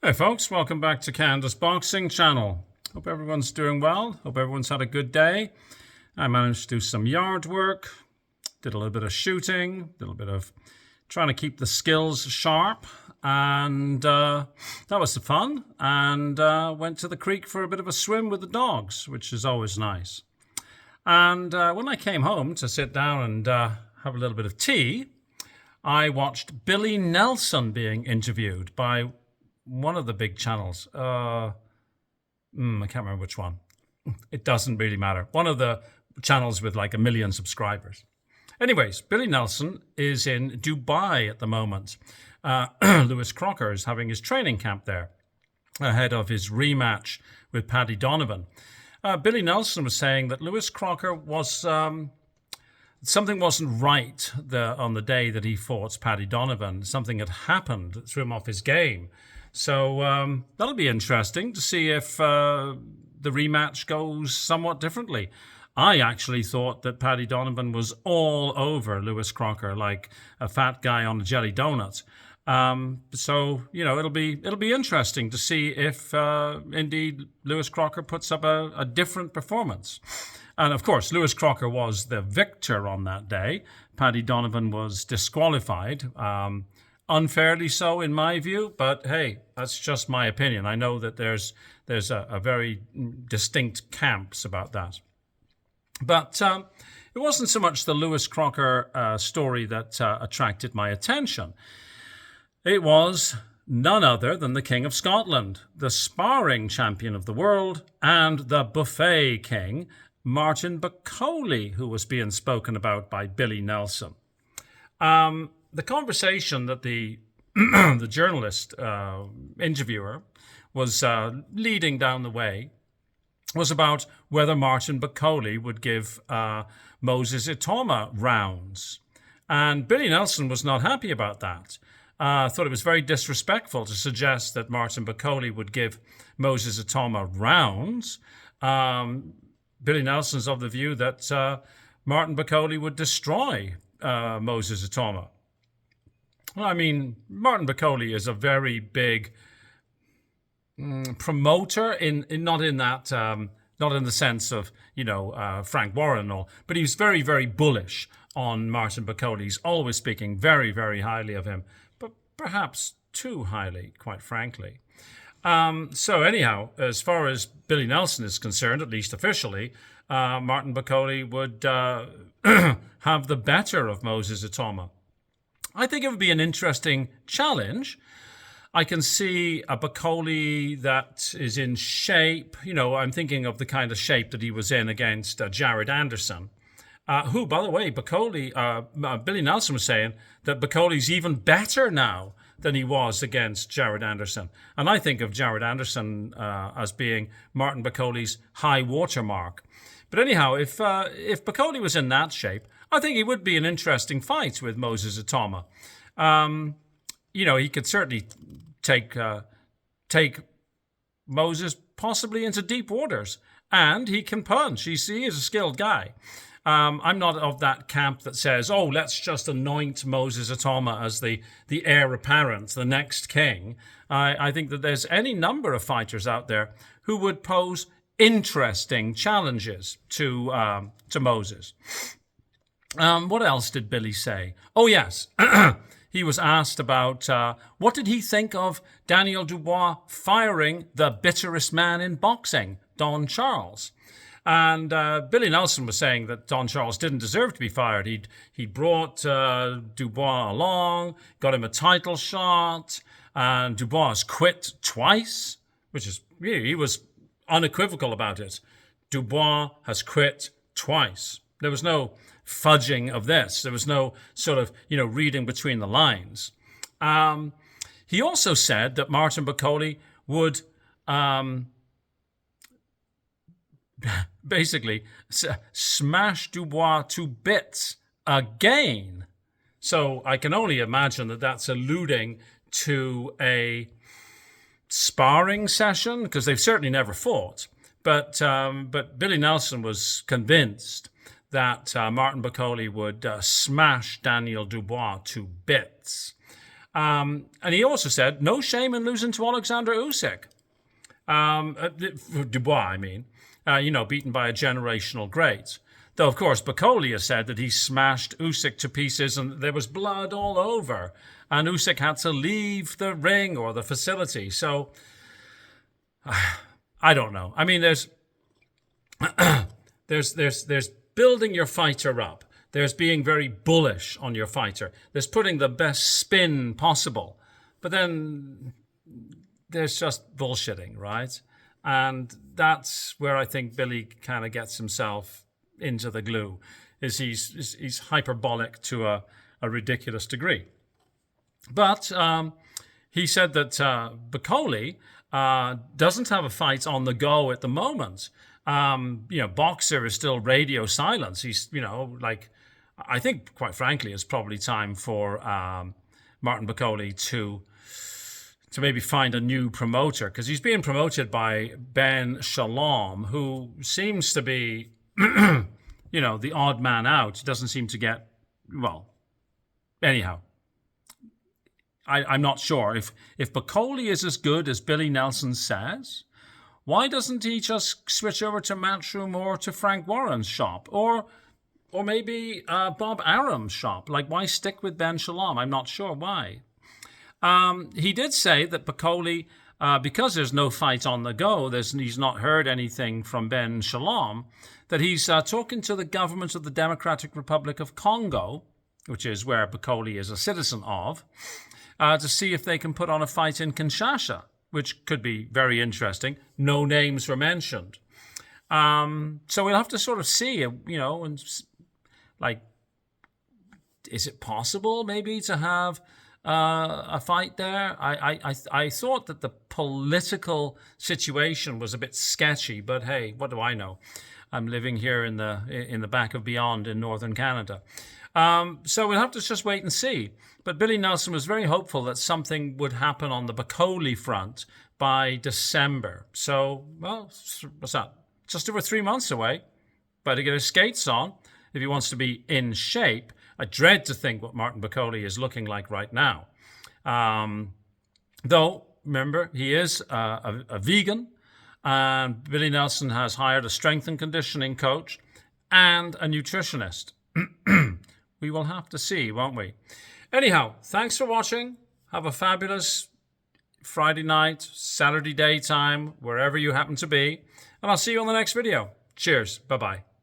Hey folks, welcome back to Candace Boxing Channel. Hope everyone's doing well. Hope everyone's had a good day. I managed to do some yard work, did a little bit of shooting, a little bit of trying to keep the skills sharp, and that was the fun. And went to the creek for a bit of a swim with the dogs, which is always nice. And when I came home to sit down and have a little bit of tea, I watched Billie Nelson being interviewed by one of the big channels. I can't remember which one. It doesn't really matter. One of the channels with like 1 million subscribers. Anyways, Billie Nelson is in Dubai at the moment. Lewis Crocker is having his training camp there ahead of his rematch with Paddy Donovan. Billie Nelson was saying that Lewis Crocker was... something wasn't right on the day that he fought Paddy Donovan. Something had happened that threw him off his game. So that'll be interesting to see if the rematch goes somewhat differently. I actually thought that Paddy Donovan was all over Lewis Crocker, like a fat guy on a jelly donut. So it'll be interesting to see if indeed Lewis Crocker puts up a different performance. And of course, Lewis Crocker was the victor on that day. Paddy Donovan was disqualified. Unfairly so, in my view, but hey, that's just my opinion. I know that there's a very distinct camps about that. But it wasn't so much the Lewis Crocker story that attracted my attention. It was none other than the King of Scotland, the sparring champion of the world, and the buffet king, Martin Bakole, who was being spoken about by Billie Nelson. The conversation that the the journalist interviewer was leading down the way was about whether Martin Bakole would give Moses Itauma rounds. And Billie Nelson was not happy about that. Thought it was very disrespectful to suggest that Martin Bakole would give Moses Itauma rounds. Billie Nelson's of the view that Martin Bakole would destroy Moses Itauma. Well, I mean, Martin Bakole is a very big promoter not in the sense of Frank Warren, but he's very, very bullish on Martin Bakole. He's always speaking very, very highly of him, but perhaps too highly, quite frankly. So anyhow, as far as Billie Nelson is concerned, at least officially, Martin Bakole would have the better of Moses Itauma. I think it would be an interesting challenge. I can see a Bakole that is in shape. I'm thinking of the kind of shape that he was in against Jared Anderson, who, by the way, Billie Nelson was saying that Bakole's even better now than he was against Jared Anderson. And I think of Jared Anderson as being Martin Bakole's high watermark. But anyhow, if Bakole was in that shape, I think it would be an interesting fight with Moses Itauma. He could certainly take Moses possibly into deep waters, and he can punch. He is a skilled guy. I'm not of that camp that says, oh, let's just anoint Moses Itauma as the heir apparent, the next king. I think that there's any number of fighters out there who would pose interesting challenges to Moses. What else did Billie say? Oh, yes. He was asked about what did he think of Daniel Dubois firing the bitterest man in boxing, Don Charles. And Billie Nelson was saying that Don Charles didn't deserve to be fired. He brought Dubois along, got him a title shot, and Dubois has quit twice, which is really, he was unequivocal about it. Dubois has quit twice. There was no fudging of this. There was no sort of, reading between the lines. He also said that Martin Bakole would basically smash Dubois to bits again. So I can only imagine that that's alluding to a sparring session, because they've certainly never fought. But Billie Nelson was convinced that Martin Bakole would smash Daniel Dubois to bits. And he also said, no shame in losing to Alexander Usyk. Dubois, I mean. Beaten by a generational great. Though, of course, Bakole has said that he smashed Usyk to pieces and there was blood all over. And Usyk had to leave the ring or the facility. So, I don't know. I mean, there's building your fighter up. There's being very bullish on your fighter. There's putting the best spin possible. But then there's just bullshitting, right? And that's where I think Billy kind of gets himself into the glue, is he's hyperbolic to a ridiculous degree. But he said that Bakole doesn't have a fight on the go at the moment. Boxer is still radio silence. He's, I think, quite frankly, it's probably time for Martin Bakole to maybe find a new promoter, because he's being promoted by Ben Shalom, who seems to be, the odd man out. He doesn't seem to get, anyhow. I'm not sure. If Bakole is as good as Billie Nelson says, why doesn't he just switch over to Matchroom or to Frank Warren's shop? Or maybe Bob Arum's shop? Like, why stick with Ben Shalom? I'm not sure why. He did say that Bakole, because there's no fight on the go, he's not heard anything from Ben Shalom, that he's talking to the government of the Democratic Republic of Congo, which is where Bakole is a citizen of, to see if they can put on a fight in Kinshasa, which could be very interesting. No names were mentioned. So we'll have to sort of see, is it possible maybe to have a fight there? I thought that the political situation was a bit sketchy, but hey, what do I know? I'm living here in the back of beyond in northern Canada. So we'll have to just wait and see. But Billie Nelson was very hopeful that something would happen on the Bakole front by December. So, what's that? Just over 3 months away. Better get his skates on if he wants to be in shape. I dread to think what Martin Bakole is looking like right now. Though, remember, he is a vegan, and Billie Nelson has hired a strength and conditioning coach and a nutritionist. We will have to see, won't we? Anyhow, thanks for watching. Have a fabulous Friday night, Saturday daytime, wherever you happen to be. And I'll see you on the next video. Cheers. Bye-bye.